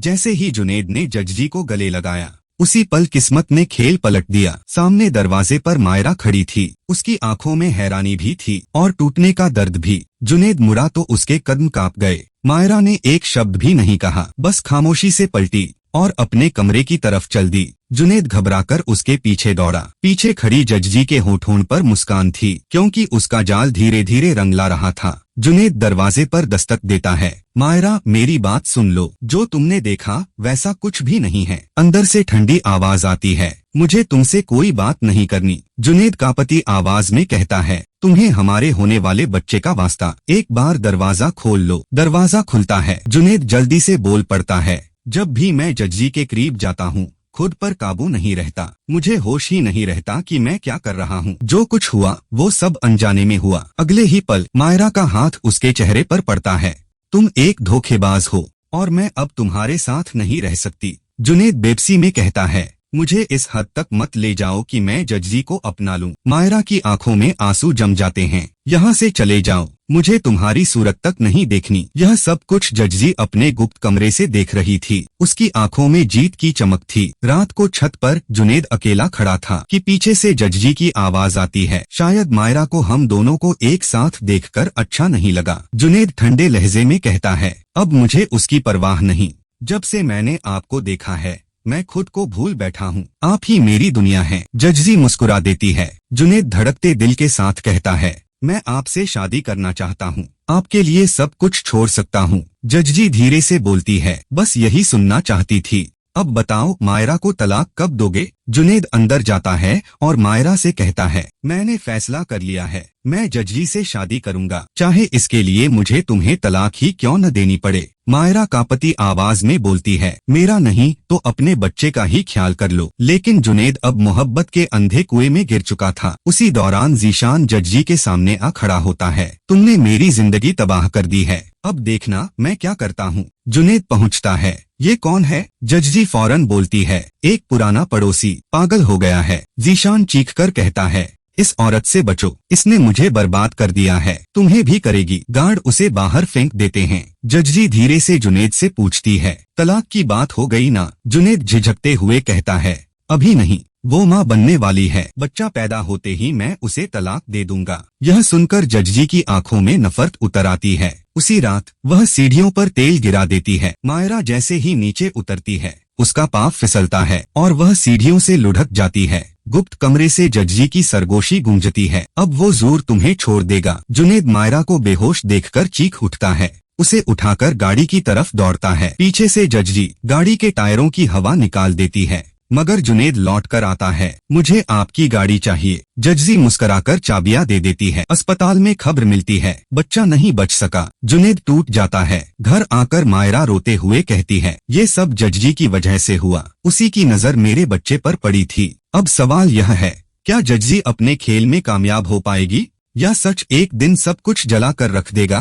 जैसे ही जुनेद ने जज जी को गले लगाया, उसी पल किस्मत ने खेल पलट दिया। सामने दरवाजे पर मायरा खड़ी थी। उसकी आंखों में हैरानी भी थी और टूटने का दर्द भी। जुनेद मुड़ा तो उसके कदम कांप गए। मायरा ने एक शब्द भी नहीं कहा, बस खामोशी से पलटी और अपने कमरे की तरफ चल दी। जुनेद घबराकर उसके पीछे दौड़ा। पीछे खड़ी जज जी के होठों पर मुस्कान थी, क्योंकि उसका जाल धीरे धीरे रंग ला रहा था। जुनेद दरवाजे पर दस्तक देता है। मायरा, मेरी बात सुन लो, जो तुमने देखा वैसा कुछ भी नहीं है। अंदर से ठंडी आवाज आती है, मुझे तुमसे कोई बात नहीं करनी। जुनेद कांपती आवाज में कहता है, तुम्हें हमारे होने वाले बच्चे का वास्ता, एक बार दरवाजा खोल लो। दरवाजा खुलता है। जुनेद जल्दी से बोल पड़ता है, जब भी मैं जज जी के करीब जाता हूँ खुद पर काबू नहीं रहता। मुझे होश ही नहीं रहता कि मैं क्या कर रहा हूँ। जो कुछ हुआ वो सब अनजाने में हुआ। अगले ही पल मायरा का हाथ उसके चेहरे पर पड़ता है। तुम एक धोखेबाज हो और मैं अब तुम्हारे साथ नहीं रह सकती। जुनेद बेबसी में कहता है, मुझे इस हद तक मत ले जाओ कि मैं जज जी को अपना लूं। मायरा की आंखों में आंसू जम जाते हैं। यहाँ से चले जाओ, मुझे तुम्हारी सूरत तक नहीं देखनी। यह सब कुछ जज जी अपने गुप्त कमरे से देख रही थी। उसकी आंखों में जीत की चमक थी। रात को छत पर जुनेद अकेला खड़ा था कि पीछे से जज जी की आवाज आती है, शायद मायरा को हम दोनों को एक साथ देखकर अच्छा नहीं लगा। जुनेद ठंडे लहजे में कहता है, अब मुझे उसकी परवाह नहीं। जब से मैंने आपको देखा है मैं खुद को भूल बैठा हूँ। आप ही मेरी दुनिया है। जज जी मुस्कुरा देती है। जुनेद धड़कते दिल के साथ कहता है, मैं आपसे शादी करना चाहता हूँ। आपके लिए सब कुछ छोड़ सकता हूँ। जज जी धीरे से बोलती है, बस यही सुनना चाहती थी। अब बताओ, मायरा को तलाक कब दोगे? जुनेद अंदर जाता है और मायरा से कहता है, मैंने फैसला कर लिया है, मैं जज जी से शादी करूंगा, चाहे इसके लिए मुझे तुम्हें तलाक ही क्यों न देनी पड़े। मायरा कांपती आवाज में बोलती है, मेरा नहीं तो अपने बच्चे का ही ख्याल कर लो। लेकिन जुनेद अब मोहब्बत के अंधे कुएं में गिर चुका था। उसी दौरान जीशान जज जी के सामने आ खड़ा होता है। तुमने मेरी जिंदगी तबाह कर दी है, अब देखना मैं क्या करता हूँ। जुनेद पहुँचता है। ये कौन है? जज जी फौरन बोलती है, एक पुराना पड़ोसी, पागल हो गया है। जीशान चीखकर कहता है, इस औरत से बचो, इसने मुझे बर्बाद कर दिया है, तुम्हें भी करेगी। गार्ड उसे बाहर फेंक देते हैं। जज जी धीरे से जुनेद से पूछती है, तलाक की बात हो गई ना? जुनेद झिझकते हुए कहता है, अभी नहीं, वो माँ बनने वाली है, बच्चा पैदा होते ही मैं उसे तलाक दे दूंगा। यह सुनकर जज जी की आंखों में नफरत उतर आती है। उसी रात वह सीढ़ियों पर तेल गिरा देती है। मायरा जैसे ही नीचे उतरती है उसका पाँव फिसलता है और वह सीढ़ियों से लुढ़क जाती है। गुप्त कमरे से जज जी की सरगोशी गूंजती है, अब वो जोर तुम्हें छोड़ देगा। जुनेद मायरा को बेहोश देखकर चीख उठता है। उसे उठाकर गाड़ी की तरफ दौड़ता है। पीछे से जज जी गाड़ी के टायरों की हवा निकाल देती है, मगर जुनेद लौट कर आता है। मुझे आपकी गाड़ी चाहिए। जज जी मुस्कुराकर चाबियां दे देती है। अस्पताल में खबर मिलती है, बच्चा नहीं बच सका। जुनेद टूट जाता है। घर आकर मायरा रोते हुए कहती है, ये सब जज जी की वजह से हुआ, उसी की नजर मेरे बच्चे पर पड़ी थी। अब सवाल यह है, क्या जज जी अपने खेल में कामयाब हो पाएगी या सच एक दिन सब कुछ जला कर रख देगा?